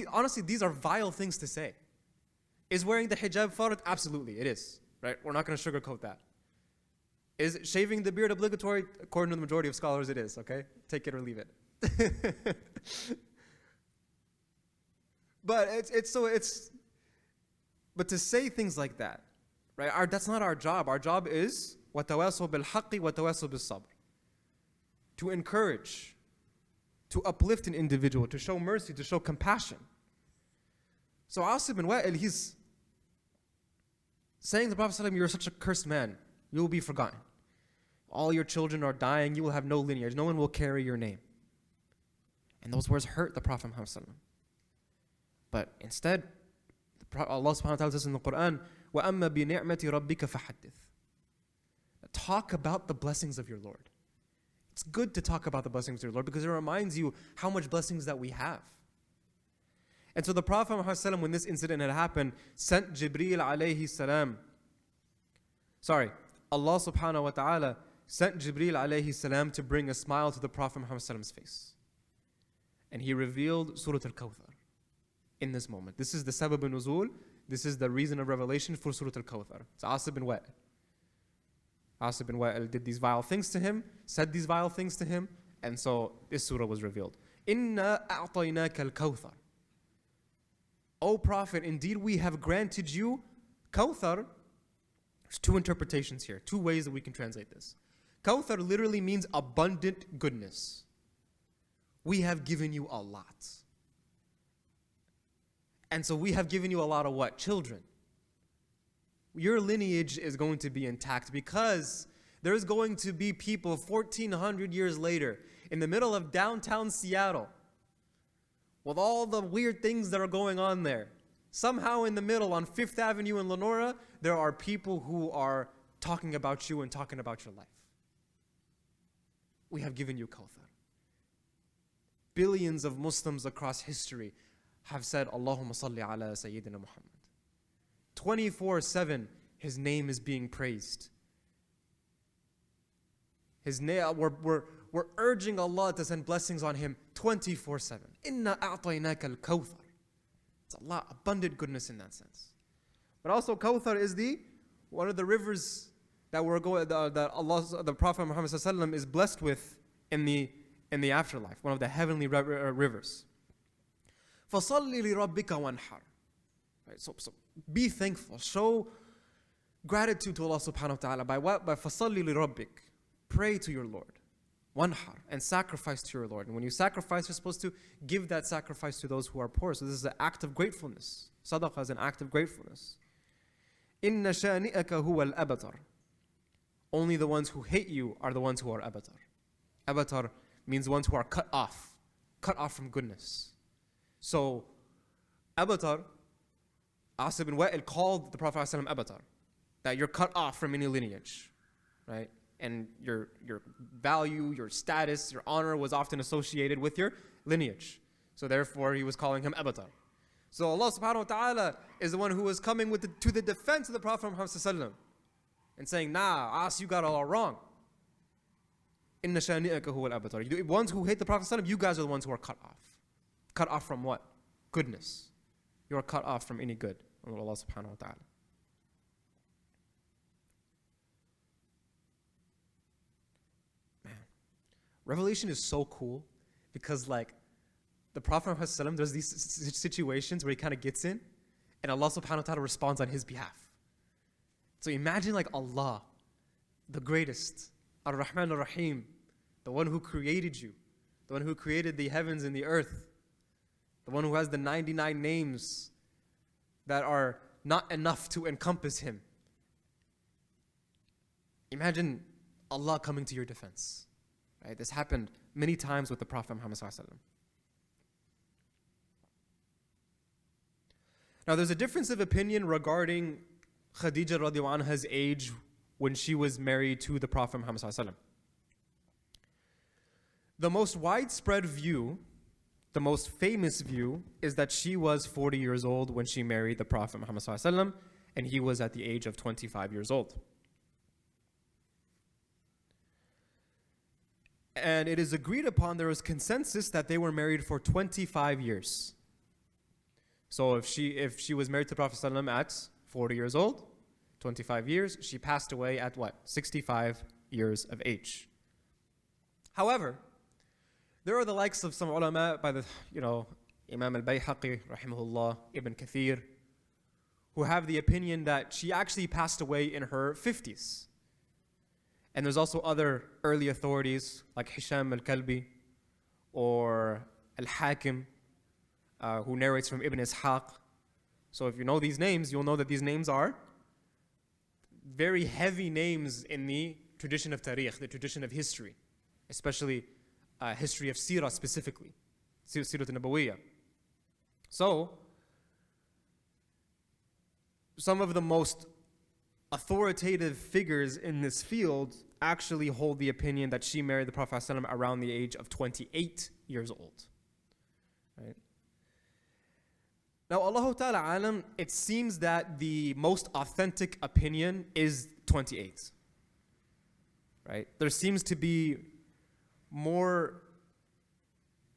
Honestly, these are vile things to say. Is wearing the hijab fard? Absolutely, it is. Right? We're not going to sugarcoat that. Is shaving the beard obligatory? According to the majority of scholars, it is. Okay? Take it or leave it. But but to say things like that, right? That's not our job. Our job is وَتَوَاسَوْا بِالْحَقِّ وَتَوَاسَوْا بِالصَّبْرِ. To encourage, to uplift an individual, to show mercy, to show compassion. So Asib bin Wa'il, he's saying to the Prophet ﷺ, you're such a cursed man, you will be forgotten. All your children are dying, you will have no lineage, no one will carry your name. And those words hurt the Prophet Muhammad ﷺ. But instead, Allah subhanahu wa ta'ala says in the Quran, وَأَمَّا بِنِعْمَةِ رَبِّكَ فَحَدِّثْ. Talk about the blessings of your Lord. It's good to talk about the blessings of your Lord because it reminds you how much blessings that we have. And so the Prophet Muhammad ﷺ, when this incident had happened, sent Jibreel alayhi salam. Allah subhanahu wa ta'ala sent Jibreel alayhi salam to bring a smile to the Prophet Muhammad ﷺ's face. And he revealed Surah Al-Kawthar in this moment. This is the sabab al-nuzul. This is the reason of revelation for Surah Al-Kawthar. It's Asib bin Wa'il. Asib bin Wa'il did these vile things to him, said these vile things to him, and so this surah was revealed. Inna a'tainaka al-Kawthar. O Prophet, indeed we have granted you Kawthar. There's two interpretations here, two ways that we can translate this. Kawthar literally means abundant goodness. We have given you a lot. And so we have given you a lot of what? Children. Your lineage is going to be intact because there's going to be people 1,400 years later in the middle of downtown Seattle with all the weird things that are going on there. Somehow in the middle on 5th Avenue in Lenora, there are people who are talking about you and talking about your life. We have given you Kawthar. Billions of Muslims across history have said, Allahumma salli ala Sayyidina Muhammad. 24/7, his name is being praised. His name, we're urging Allah to send blessings on him 24/7. Inna a'tainaka al-Kawthar. It's a lot, abundant goodness in that sense. But also, Kawthar is one of the rivers that the Prophet Muhammad ﷺ is blessed with in the afterlife. One of the heavenly rivers. فَصَلِّ لِرَبِّكَ وَانْحَرْ. Right, so be thankful. Show gratitude to Allah subhanahu wa ta'ala. By what? By فَصَلِّ لِرَبِّكَ. Pray to your Lord. Wanhar. And sacrifice to your Lord. And when you sacrifice, you're supposed to give that sacrifice to those who are poor. So this is an act of gratefulness. Sadaqah is an act of gratefulness. إِنَّ شَانِئَكَ هُوَ الْأَبَتَرُ. Only the ones who hate you are the ones who are abatar. Abatar means ones who are cut off from goodness. So, abatar, Asib bin Wa'il called the Prophet ﷺ abatar, that you're cut off from any lineage, right? And your value, your status, your honor was often associated with your lineage. So therefore, he was calling him abatar. So Allah subhanahu wa ta'ala is the one who was coming to the defense of the Prophet Muhammad ﷺ and saying, nah, As, you got it all wrong. Inna shani'aka huwa al-abatar. The ones who hate the Prophet ﷺ, you guys are the ones who are cut off. Cut off from what? Goodness. You are cut off from any good. Allah subhanahu wa ta'ala. Man. Revelation is so cool because like the Prophet Muhammad ﷺ, there's these situations where he kind of gets in and Allah subhanahu wa ta'ala responds on his behalf. So imagine like Allah, the greatest, Ar-Rahman Ar-Rahim, the one who created you, the one who created the heavens and the earth, the one who has the 99 names that are not enough to encompass him. Imagine Allah coming to your defense. Right? This happened many times with the Prophet Muhammad ﷺ. Now, there's a difference of opinion regarding Khadija radiallahu anha's age when she was married to the Prophet Muhammad sallallahu alaihi wasallam. The most widespread view, the most famous view, is that she was 40 years old when she married the Prophet Muhammad sallallahu alaihi wasallam, and he was at the age of 25 years old. And it is agreed upon, there is consensus that they were married for 25 years. So if she was married to the Prophet ﷺ at 40 years old, 25 years, she passed away at what? 65 years of age. However, there are the likes of some ulama by the, Imam al-Bayhaqi, rahimahullah, Ibn Kathir, who have the opinion that she actually passed away in her 50s. And there's also other early authorities like Hisham al-Kalbi or al-Hakim, who narrates from Ibn Ishaq. So if you know these names, you'll know that these names are very heavy names in the tradition of tariq, the tradition of history, especially history of Seerah specifically, Seerah al-Nabawiyya. So, some of the most authoritative figures in this field actually hold the opinion that she married the Prophet ﷺ around the age of 28 years old. Right? Now, Allahu Ta'ala alam, it seems that the most authentic opinion is 28. Right? There seems to be more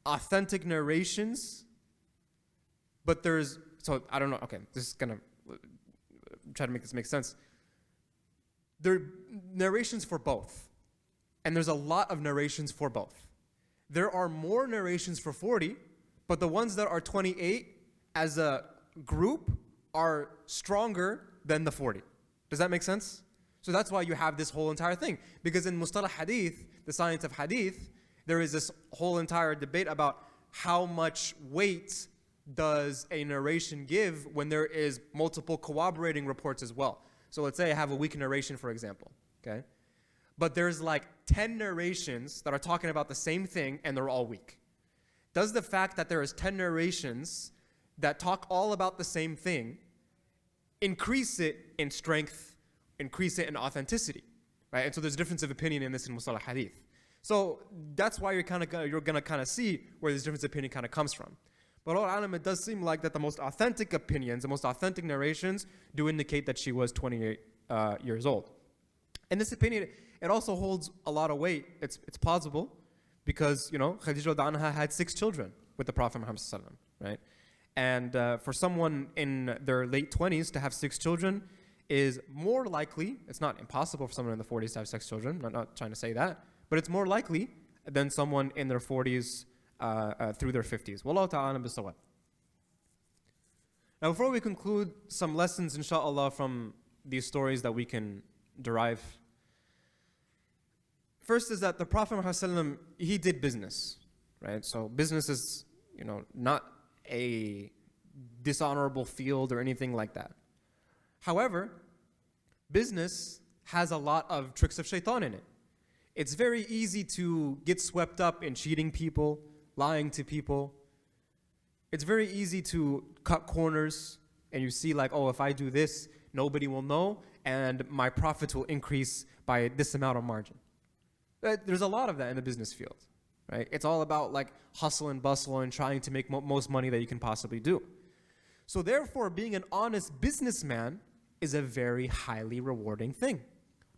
authentic narrations, but I don't know, okay, this is gonna try to make this make sense. There are narrations for both, and there's a lot of narrations for both. There are more narrations for 40, but the ones that are 28 as a group are stronger than the 40. Does that make sense? So that's why you have this whole entire thing. Because in Mustalah Hadith, the science of Hadith, there is this whole entire debate about how much weight does a narration give when there is multiple corroborating reports as well. So let's say I have a weak narration, for example, okay? But there's like 10 narrations that are talking about the same thing and they're all weak. Does the fact that there is 10 narrations that talk all about the same thing increase it in strength, increase it in authenticity, right? And so there's a difference of opinion in this in Mustalah Hadith. So that's why you're gonna kind of see where this difference of opinion kind of comes from. But all alam, it does seem like that the most authentic opinions, the most authentic narrations do indicate that she was 28 years old. And this opinion, it also holds a lot of weight. It's plausible because, Khadija anha had 6 children with the Prophet Muhammad sallallahu alaihi wasallam, right? And for someone in their late 20s to have 6 children is more likely, it's not impossible for someone in the 40s to have 6 children, I'm not trying to say that, but it's more likely than someone in their 40s through their 50s. Wallahu ta'ala bisawab. Now, before we conclude, some lessons, inshallah, from these stories that we can derive. First is that the Prophet Muhammad, he did business, right? So business is, not a dishonorable field or anything like that. However, business has a lot of tricks of shaitan in it. It's very easy to get swept up in cheating people, lying to people. It's very easy to cut corners and you see like, oh, if I do this, nobody will know and my profits will increase by this amount of margin. There's a lot of that in the business field, right? It's all about like hustle and bustle and trying to make most money that you can possibly do. So therefore, being an honest businessman is a very highly rewarding thing.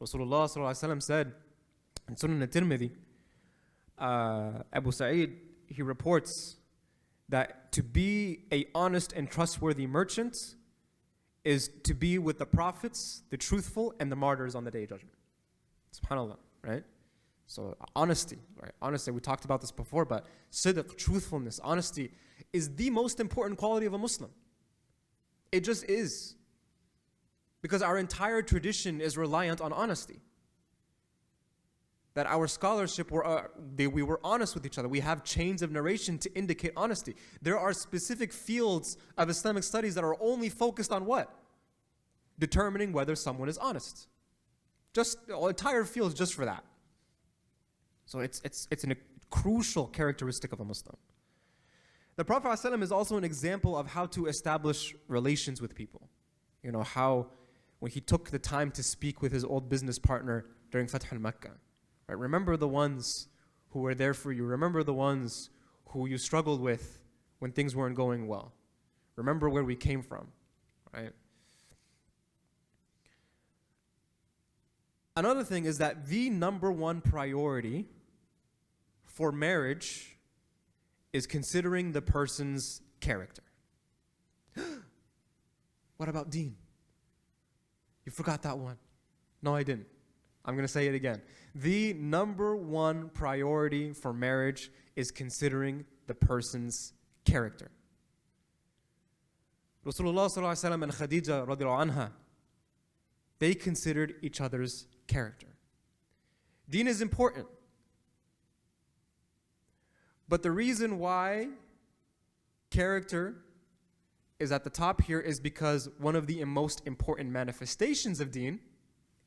Rasulullah sallallahu alaihi wasallam said in Sunan al-Tirmidhi, Abu Sa'id, he reports that to be a honest and trustworthy merchant is to be with the prophets, the truthful, and the martyrs on the day of judgment. SubhanAllah, right? So honesty, right? Honesty, we talked about this before, but sidq, truthfulness, honesty is the most important quality of a Muslim. It just is. Because our entire tradition is reliant on honesty. That our scholarship, we were honest with each other. We have chains of narration to indicate honesty. There are specific fields of Islamic studies that are only focused on what? Determining whether someone is honest. Just entire fields just for that. So it's a crucial characteristic of a Muslim. The Prophet ﷺ is also an example of how to establish relations with people. You know, how when he took the time to speak with his old business partner during Fath al-Makkah. Right? Remember the ones who were there for you. Remember the ones who you struggled with when things weren't going well. Remember where we came from. Right? Another thing is that the number one priority for marriage is considering the person's character. What about deen? You forgot that one. No, I didn't. I'm going to say it again. The number one priority for marriage is considering the person's character. Rasulullah sallallahu alaihi wasallam and Khadija radiallahu anha, they considered each other's character. Deen is important. But the reason why character is at the top here is because one of the most important manifestations of deen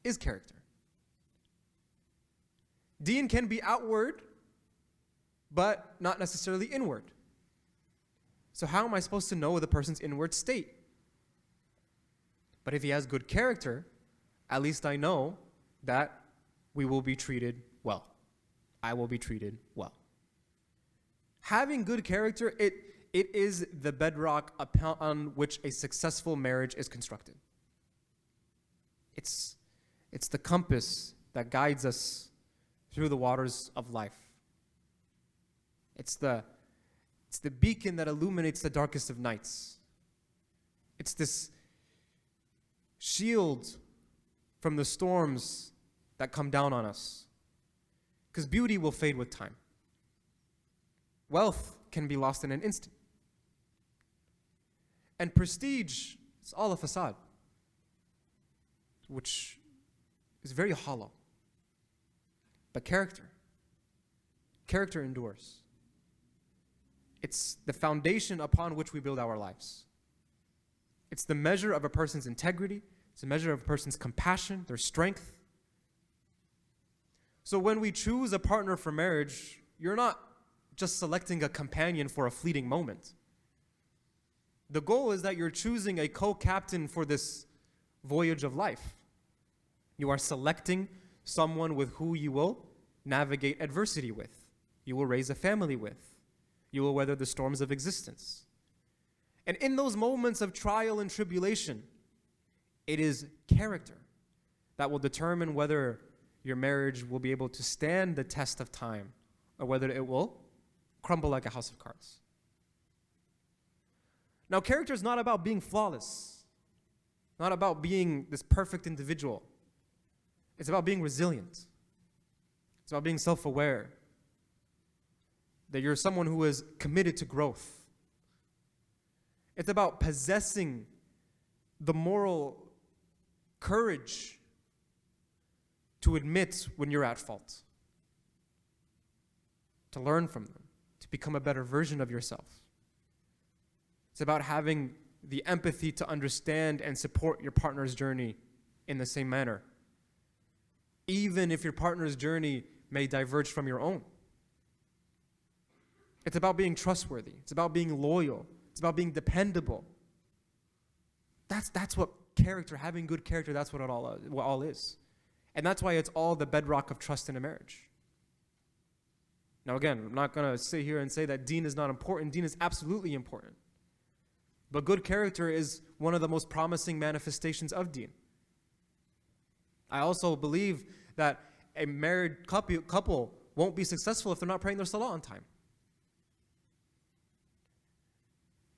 is character. Deen can be outward, but not necessarily inward. So how am I supposed to know the person's inward state? But if he has good character, at least I know that we will be treated well. I will be treated well. Having good character, it is the bedrock upon which a successful marriage is constructed. It's the compass that guides us through the waters of life. It's the beacon that illuminates the darkest of nights. It's this shield from the storms that come down on us. Because beauty will fade with time. Wealth can be lost in an instant. And prestige is all a facade, which is very hollow. But character endures. It's the foundation upon which we build our lives. It's the measure of a person's integrity. It's a measure of a person's compassion, their strength. So when we choose a partner for marriage, you're not just selecting a companion for a fleeting moment. The goal is that you're choosing a co-captain for this voyage of life. You are selecting someone with who you will navigate adversity with. You will raise a family with. You will weather the storms of existence. And in those moments of trial and tribulation, it is character that will determine whether your marriage will be able to stand the test of time or whether it will crumble like a house of cards. Now, character is not about being flawless, not about being this perfect individual. It's about being resilient. It's about being self-aware, that you're someone who is committed to growth. It's about possessing the moral courage to admit when you're at fault, to learn from them, to become a better version of yourself. It's about having the empathy to understand and support your partner's journey in the same manner, even if your partner's journey may diverge from your own. It's about being trustworthy. It's about being loyal. It's about being dependable. That's what character, having good character, that's what it all is. And that's why it's all the bedrock of trust in a marriage. Now again, I'm not going to sit here and say that deen is not important. Deen is absolutely important. But good character is one of the most promising manifestations of deen. I also believe that a married couple won't be successful if they're not praying their salah on time.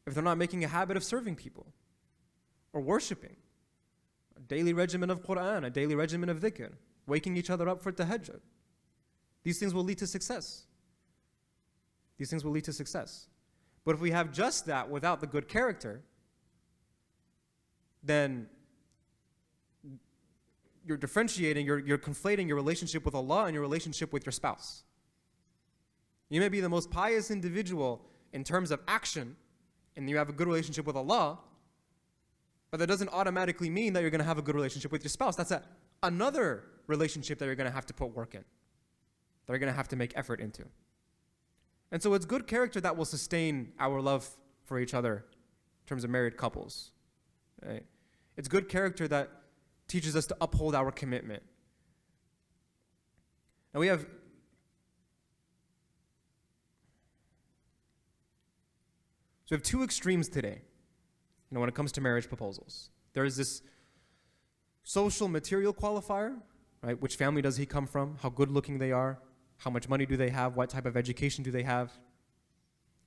If they're not making a habit of serving people or worshiping, a daily regimen of Quran, a daily regimen of dhikr, waking each other up for tahajjud. These things will lead to success. These things will lead to success. But if we have just that without the good character, then you're differentiating, you're conflating your relationship with Allah and your relationship with your spouse. You may be the most pious individual in terms of action, and you have a good relationship with Allah, but that doesn't automatically mean that you're going to have a good relationship with your spouse. That's another relationship that you're going to have to put work in, that you're going to have to make effort into. And so it's good character that will sustain our love for each other in terms of married couples. Right? It's good character that teaches us to uphold our commitment. Now we have two extremes today, when it comes to marriage proposals. There is this social material qualifier, right? Which family does he come from? How good looking they are? How much money do they have? What type of education do they have?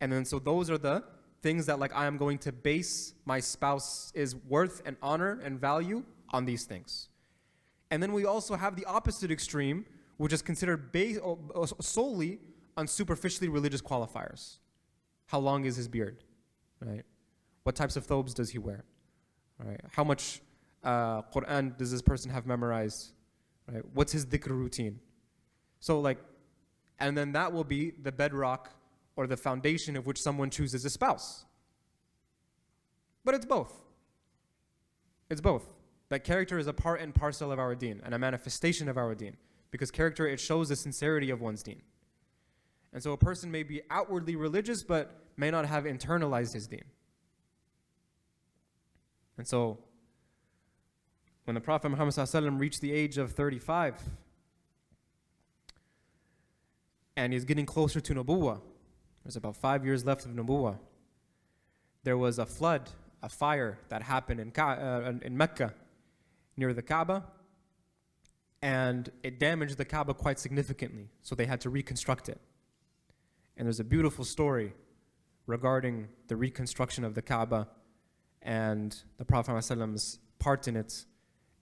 And then so those are the things that I am going to base my spouse's worth and honor and value on these things. And then we also have the opposite extreme, which is considered based solely on superficially religious qualifiers. How long is his beard? Right? What types of thobes does he wear? Right? How much Quran does this person have memorized? Right? What's his dhikr routine? So and then that will be the bedrock or the foundation of which someone chooses a spouse. But it's both. It's both. That character is a part and parcel of our deen and a manifestation of our deen. Because character, it shows the sincerity of one's deen. And so a person may be outwardly religious but may not have internalized his deen. And so when the Prophet Muhammad ﷺ reached the age of 35 and he's getting closer to Nubuwwah, there's about 5 years left of Nubuwwah, there was a flood, a fire that happened in Mecca near the Kaaba, and it damaged the Kaaba quite significantly, so they had to reconstruct it. And there's a beautiful story regarding the reconstruction of the Kaaba and the Prophet ﷺ's part in it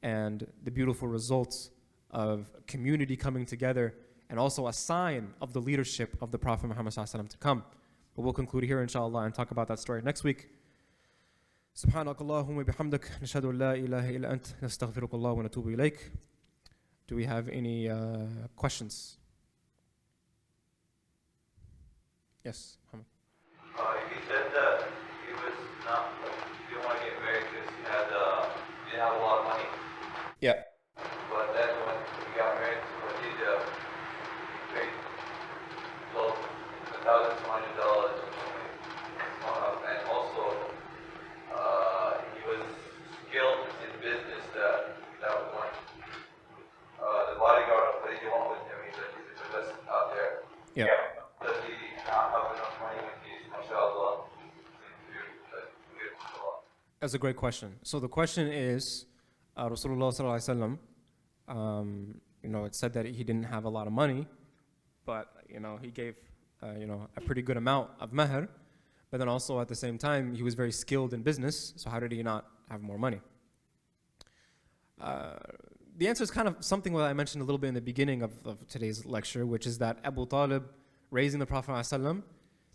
and the beautiful results of community coming together and also a sign of the leadership of the Prophet Muhammad ﷺ to come. But we'll conclude here inshallah and talk about that story next week. سبحانك اللهم وبحمدك نشهد أن لا إله إلا أنت نستغفرك الله ونتوب إليك. Do we have any questions? Yes, Muhammad. He said that he didn't want to get married because he didn't have a lot of money. Yeah. But then when he got married to Khadija, he paid $1,200 and also he was skilled in business that was going. The bodyguard of Khadija went with him. He said he's the best out there. Yeah. Does he not have enough money when he's mashallah? That's a great question. So the question is, Rasulullah sallallahu alaihi wasallam, it said that he didn't have a lot of money, but he gave a pretty good amount of mahr, but then also at the same time he was very skilled in business. So how did he not have more money? The answer is kind of something that I mentioned a little bit in the beginning of today's lecture, which is that Abu Talib raising the Prophet ﷺ,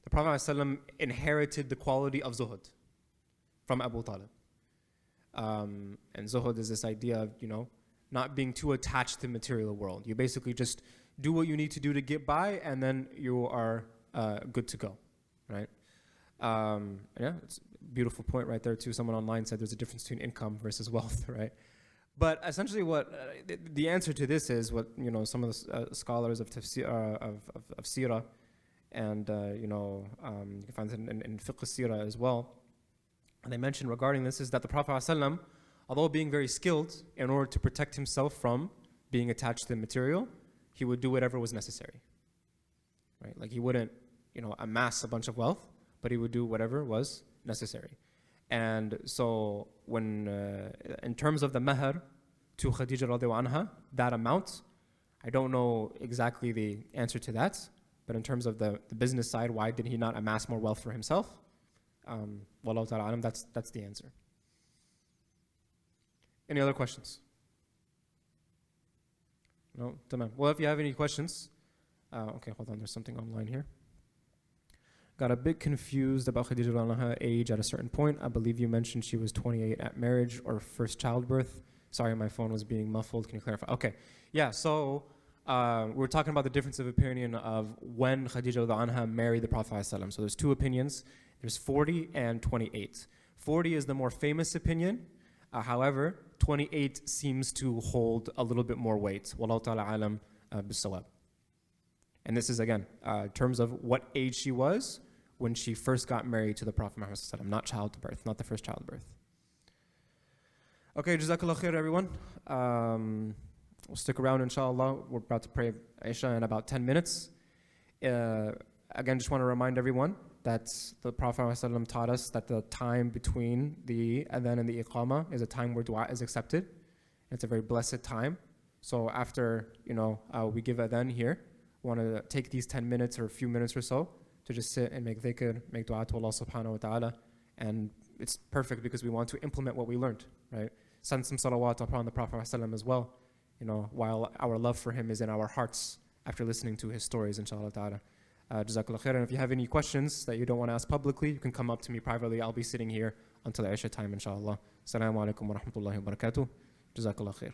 the Prophet ﷺ inherited the quality of zuhud from Abu Talib. And zuhud is this idea of, not being too attached to the material world. You basically just do what you need to do to get by, and then you are good to go, right? Yeah, it's a beautiful point right there too. Someone online said there's a difference between income versus wealth, right? But essentially what the answer to this is what, some of the scholars of tafsir, of Seerah, and, you can find it in Fiqh Seerah as well. And they mentioned regarding this is that the Prophet ﷺ, although being very skilled in order to protect himself from being attached to the material, he would do whatever was necessary, right? Like he wouldn't, amass a bunch of wealth, but he would do whatever was necessary. And so when, in terms of the mahr to Khadija radiallahu anha, that amount, I don't know exactly the answer to that, but in terms of the business side, why did he not amass more wealth for himself? Wallahu ta'ala alam, that's the answer. Any other questions? No? Tamam. Well, if you have any questions, okay, hold on, there's something online here. Got a bit confused about Khadija radiallahu anha age at a certain point. I believe you mentioned she was 28 at marriage or first childbirth. Sorry, my phone was being muffled. Can you clarify? Okay. Yeah, so we're talking about the difference of opinion of when Khadija radiallahu anha married the Prophet ﷺ. So there's two opinions. There's 40 and 28. 40 is the more famous opinion. However, 28 seems to hold a little bit more weight. Wallahu ta'ala alam bisawab. And this is, again, in terms of what age she was when she first got married to the Prophet Muhammad sallallahu alaihi wasallam, not childbirth, not the first childbirth. Okay, Jazakallah khair, everyone. We'll stick around, inshallah. We're about to pray Isha in about 10 minutes. Again, just want to remind everyone that the Prophet ﷺ taught us that the time between the adhan and the iqamah is a time where dua is accepted. It's a very blessed time. So after, we give adhan here, we want to take these 10 minutes or a few minutes or so to just sit and make dhikr, make dua to Allah subhanahu wa ta'ala. And it's perfect because we want to implement what we learned, right? Send some salawat upon the Prophet ﷺ as well, while our love for him is in our hearts after listening to his stories, inshallah ta'ala. Jazakallah khair. And if you have any questions that you don't want to ask publicly, you can come up to me privately. I'll be sitting here until the Isha time, inshallah. Assalamu alaikum wa rahmatullahi wa barakatuh. Jazakallah khair.